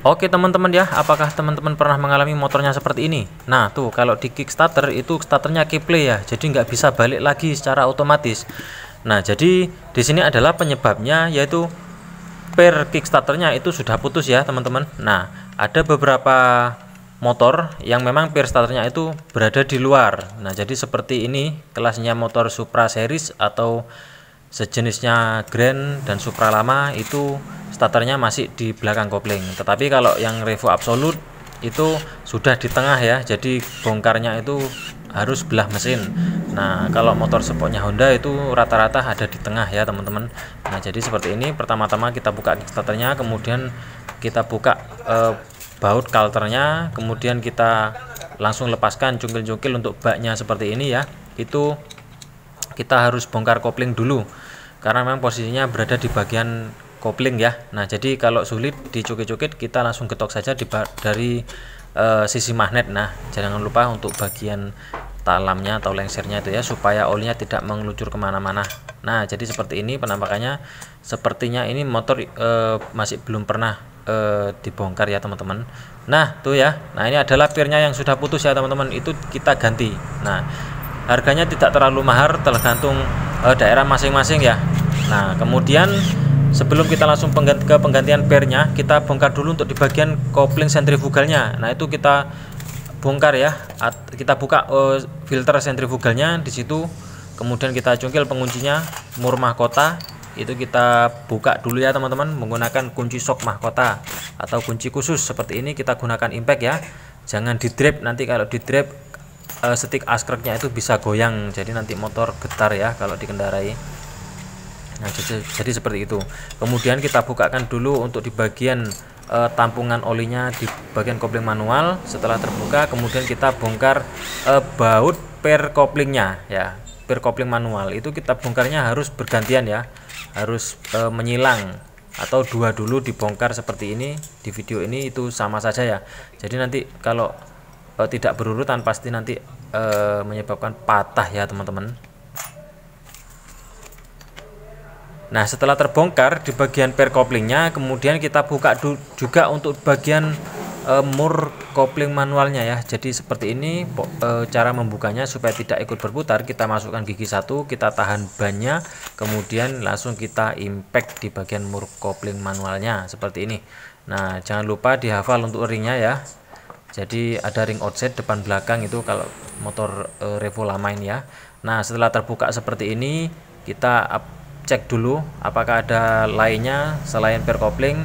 Oke teman-teman ya, apakah teman-teman pernah mengalami motornya seperti ini? Nah tuh, kalau di Kickstarter itu starternya keyplay ya, jadi nggak bisa balik lagi secara otomatis. Nah jadi di sini adalah penyebabnya, yaitu per Kickstarternya itu sudah putus ya teman-teman. Nah ada beberapa motor yang memang per starternya itu berada di luar. Nah jadi seperti ini kelasnya motor Supra Series atau sejenisnya Grand dan Supra lama, itu starternya masih di belakang kopling. Tetapi kalau yang Revo Absolute itu sudah di tengah ya, jadi bongkarnya itu harus belah mesin. Nah kalau motor sportnya Honda itu rata-rata ada di tengah ya teman-teman. Nah jadi seperti ini, pertama-tama kita buka starternya, kemudian kita buka baut kalternya, kemudian kita langsung lepaskan cungkil-cungkil untuk baknya seperti ini ya. Itu kita harus bongkar kopling dulu karena memang posisinya berada di bagian kopling ya. Nah jadi kalau sulit dicukit-cukit, kita langsung getok saja dari sisi magnet. Nah jangan lupa untuk bagian talamnya atau lengsernya itu ya, supaya olinya tidak mengeluncur kemana-mana. Nah jadi seperti ini penampakannya. Sepertinya ini motor masih belum pernah dibongkar ya teman-teman. Nah tuh ya, nah ini adalah pirnya yang sudah putus ya teman-teman, itu kita ganti. Nah harganya tidak terlalu mahal, tergantung daerah masing-masing ya. Nah kemudian sebelum kita langsung ke penggantian pernya, kita bongkar dulu untuk di bagian kopling sentrifugalnya. Nah itu kita bongkar ya, kita buka filter sentrifugalnya di situ, kemudian kita cungkil penguncinya mur mahkota, itu kita buka dulu ya teman-teman menggunakan kunci sok mahkota atau kunci khusus seperti ini. Kita gunakan impact ya, jangan di drip, nanti kalau di drip stick askreknya itu bisa goyang, jadi nanti motor getar ya kalau dikendarai. Nah jadi seperti itu. Kemudian kita bukakan dulu untuk di bagian tampungan olinya di bagian kopling manual. Setelah terbuka, kemudian kita bongkar baut per koplingnya ya, per kopling manual itu kita bongkarnya harus bergantian ya, harus menyilang atau dua dulu dibongkar seperti ini. Di video ini itu sama saja ya, jadi nanti kalau tidak berurutan pasti nanti menyebabkan patah ya teman-teman. Nah setelah terbongkar di bagian per koplingnya, kemudian kita buka juga untuk bagian mur kopling manualnya ya. Jadi seperti ini cara membukanya supaya tidak ikut berputar. Kita masukkan gigi satu, kita tahan bannya, kemudian langsung kita impact di bagian mur kopling manualnya seperti ini. Nah jangan lupa dihafal untuk ringnya ya. Jadi ada ring outside depan belakang itu kalau motor Revo lama ini ya. Nah setelah terbuka seperti ini, kita cek dulu apakah ada lainnya selain per kopling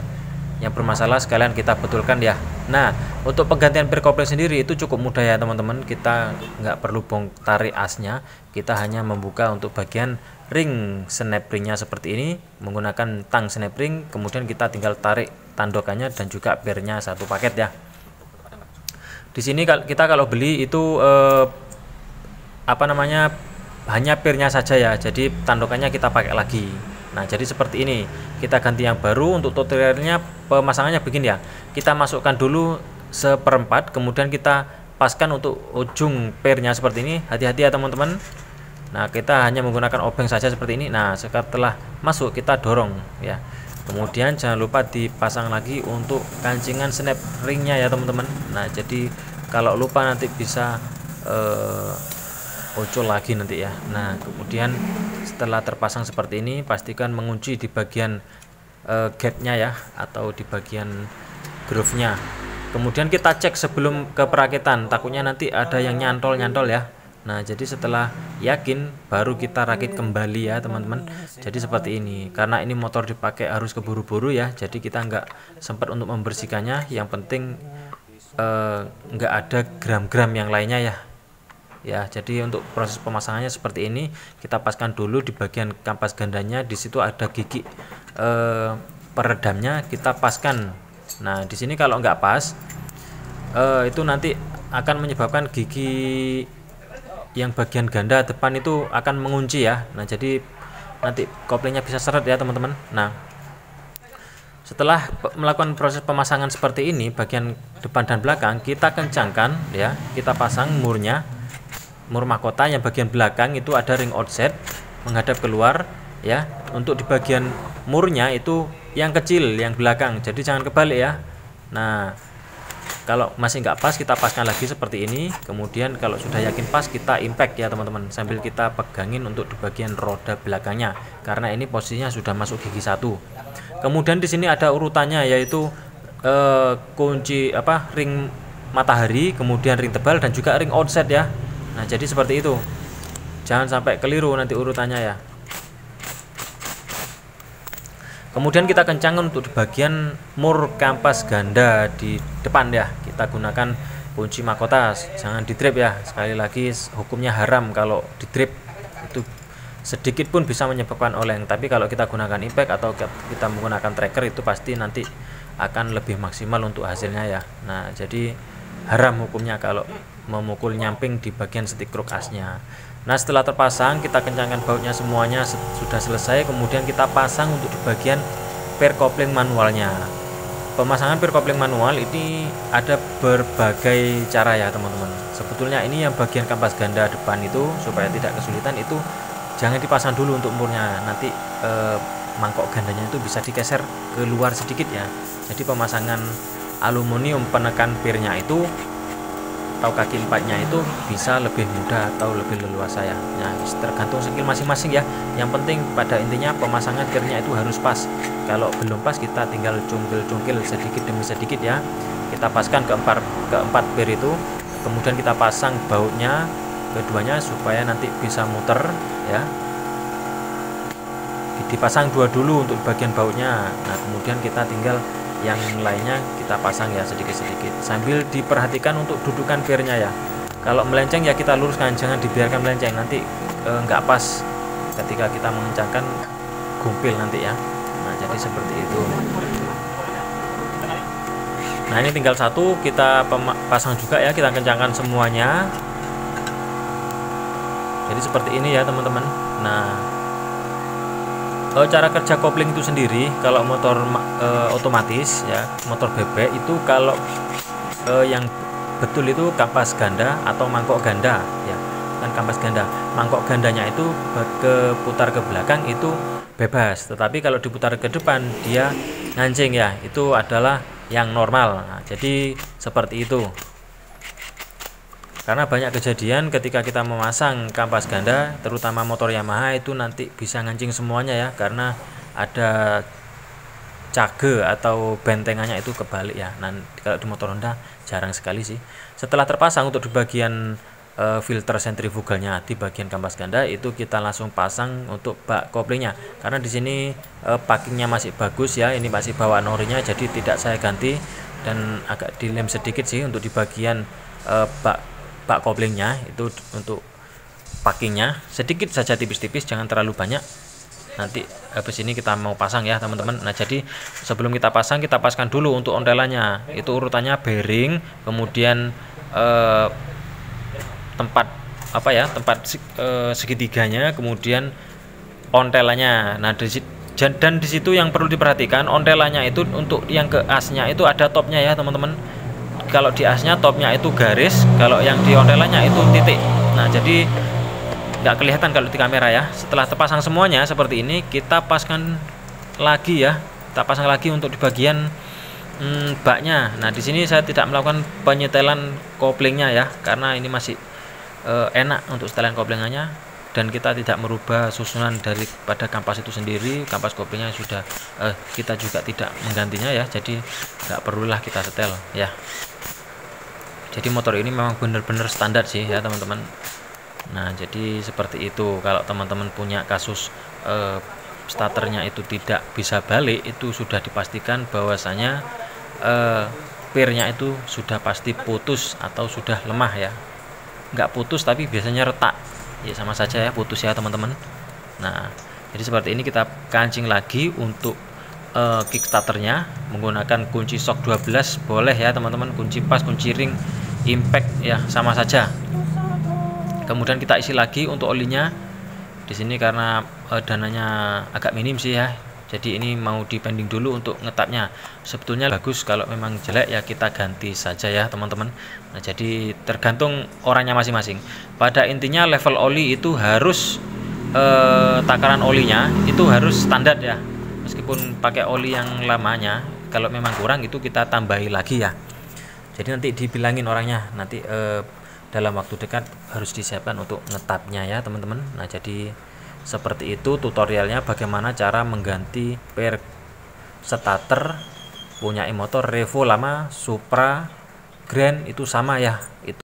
yang bermasalah, sekalian kita betulkan ya. Nah untuk penggantian per kopling sendiri itu cukup mudah ya teman-teman, kita nggak perlu tarik asnya, kita hanya membuka untuk bagian ring snap ringnya seperti ini menggunakan tang snap ring, kemudian kita tinggal tarik tandokannya dan juga pernya satu paket ya. Di sini kita kalau beli itu hanya pirnya saja ya, jadi tandokannya kita pakai lagi. Nah jadi seperti ini, kita ganti yang baru. Untuk tutorialnya pemasangannya begini ya, kita masukkan dulu seperempat, kemudian kita paskan untuk ujung pirnya seperti ini. Hati-hati ya teman-teman. Nah kita hanya menggunakan obeng saja seperti ini. Nah setelah masuk kita dorong ya, kemudian jangan lupa dipasang lagi untuk kancingan snap ringnya ya teman-teman. Nah jadi kalau lupa nanti bisa bocor lagi nanti ya. Nah kemudian setelah terpasang seperti ini, pastikan mengunci di bagian gapnya ya, atau di bagian groove-nya. Kemudian kita cek sebelum ke perakitan, takutnya nanti ada yang nyantol ya. Nah jadi setelah yakin baru kita rakit kembali ya teman-teman. Jadi seperti ini, karena ini motor dipakai harus keburu-buru ya, jadi kita nggak sempat untuk membersihkannya. Yang penting nggak ada gram-gram yang lainnya ya. Jadi untuk proses pemasangannya seperti ini, kita paskan dulu di bagian kampas gandanya, di situ ada gigi peredamnya, kita paskan. Nah di sini kalau nggak pas itu nanti akan menyebabkan gigi yang bagian ganda depan itu akan mengunci ya. Nah jadi nanti koplingnya bisa seret ya teman-teman. Nah setelah melakukan proses pemasangan seperti ini, bagian depan dan belakang kita kencangkan ya, kita pasang murnya, mur mahkota yang bagian belakang itu ada ring offset menghadap keluar ya. Untuk di bagian murnya itu yang kecil, yang belakang, jadi jangan kebalik ya. Nah, kalau masih nggak pas, kita paskan lagi seperti ini. Kemudian kalau sudah yakin pas, kita impact ya teman-teman, sambil kita pegangin untuk di bagian roda belakangnya, karena ini posisinya sudah masuk gigi 1. Kemudian di sini ada urutannya, yaitu kunci ring matahari, kemudian ring tebal, dan juga ring outset ya. Nah, jadi seperti itu, jangan sampai keliru nanti urutannya ya. Kemudian kita kencangkan untuk di bagian mur kampas ganda di depan ya. Kita gunakan kunci mahkota, jangan di drip ya. Sekali lagi, hukumnya haram kalau di drip, itu sedikit pun bisa menyebabkan oleng. Tapi kalau kita gunakan impact atau kita menggunakan tracker, itu pasti nanti akan lebih maksimal untuk hasilnya ya. Nah, jadi haram hukumnya kalau memukul nyamping di bagian stick kruk asnya. Nah, setelah terpasang, kita kencangkan bautnya semuanya, sudah selesai. Kemudian kita pasang untuk di bagian pair coupling manualnya. Pemasangan pair coupling manual ini ada berbagai cara ya teman-teman. Sebetulnya ini yang bagian kampas ganda depan itu, supaya tidak kesulitan, itu jangan dipasang dulu untuk murnya. Nanti mangkok gandanya itu bisa digeser keluar sedikit ya. Jadi pemasangan aluminium penekan pirnya itu atau kaki lipatnya itu bisa lebih mudah atau lebih leluasa ya. Nah, tergantung skill masing-masing ya. Yang penting pada intinya pemasangan pirnya itu harus pas. Kalau belum pas, kita tinggal cungkil-cungkil sedikit demi sedikit ya. Kita paskan keempat pir itu, kemudian kita pasang bautnya keduanya supaya nanti bisa muter ya. Dipasang dua dulu untuk bagian bautnya. Nah, kemudian kita tinggal yang lainnya kita pasang ya sedikit-sedikit, sambil diperhatikan untuk dudukan pirnya ya. Kalau melenceng ya kita luruskan, jangan dibiarkan melenceng, nanti nggak pas ketika kita mengencangkan gumpil nanti ya. Nah, jadi seperti itu. Nah, ini tinggal satu kita pasang juga ya, kita kencangkan semuanya. Jadi seperti ini ya teman-teman. Nah, cara kerja kopling itu sendiri, kalau motor otomatis ya, motor bebek itu kalau yang betul itu kampas ganda atau mangkok ganda ya, kan kampas ganda. Mangkok gandanya itu putar ke belakang itu bebas, tetapi kalau diputar ke depan dia ngancing ya, itu adalah yang normal. Nah, jadi seperti itu. Karena banyak kejadian ketika kita memasang kampas ganda, terutama motor Yamaha, itu nanti bisa ngancing semuanya ya, karena ada cage atau bentengannya itu kebalik ya. Nah, kalau di motor Honda jarang sekali sih. Setelah terpasang untuk di bagian filter sentrifugalnya di bagian kampas ganda, itu kita langsung pasang untuk bak koplingnya. Karena di sini packingnya masih bagus ya, ini masih bawaan orinya, jadi tidak saya ganti, dan agak dilem sedikit sih untuk di bagian bak koplingnya. Itu untuk packingnya sedikit saja, tipis-tipis, jangan terlalu banyak. Nanti habis ini kita mau pasang ya teman-teman. Nah, jadi sebelum kita pasang, kita paskan dulu untuk ontelannya. Itu urutannya bearing, kemudian tempat segitiganya, kemudian ontelannya. Nah, dan di situ yang perlu diperhatikan, ontelannya itu untuk yang ke asnya itu ada topnya ya teman-teman. Kalau di asnya topnya itu garis, kalau yang di ontelannya itu titik. Nah, jadi nggak kelihatan kalau di kamera ya. Setelah terpasang semuanya seperti ini, kita paskan lagi ya. Kita pasang lagi untuk di bagian baknya. Nah, di sini saya tidak melakukan penyetelan koplingnya ya, karena ini masih enak untuk setelan koplingannya, dan kita tidak merubah susunan daripada kampas itu sendiri. Kampas koplingnya sudah kita juga tidak menggantinya ya, jadi nggak perlulah kita setel ya. Jadi motor ini memang benar-benar standar sih ya teman-teman. Nah, jadi seperti itu. Kalau teman-teman punya kasus starternya itu tidak bisa balik, itu sudah dipastikan bahwasanya pirnya itu sudah pasti putus atau sudah lemah ya. Nggak putus tapi biasanya retak ya, sama saja ya, putus ya teman-teman. Nah, jadi seperti ini kita kancing lagi untuk kickstarternya menggunakan kunci shock 12 boleh ya teman-teman, kunci pas, kunci ring, impact ya sama saja. Kemudian kita isi lagi untuk olinya. Di sini karena dananya agak minim sih ya, jadi ini mau dipending dulu untuk ngetapnya. Sebetulnya bagus, kalau memang jelek ya kita ganti saja ya teman-teman. Nah, jadi tergantung orangnya masing-masing. Pada intinya level oli itu harus takaran olinya itu harus standar ya. Meskipun pakai oli yang lamanya, kalau memang kurang itu kita tambahi lagi ya. Jadi nanti dibilangin orangnya, nanti dalam waktu dekat harus disiapkan untuk ngetapnya ya teman-teman. Nah jadi seperti itu tutorialnya bagaimana cara mengganti per starter punya motor Revo lama, Supra, Grand itu sama ya. Itu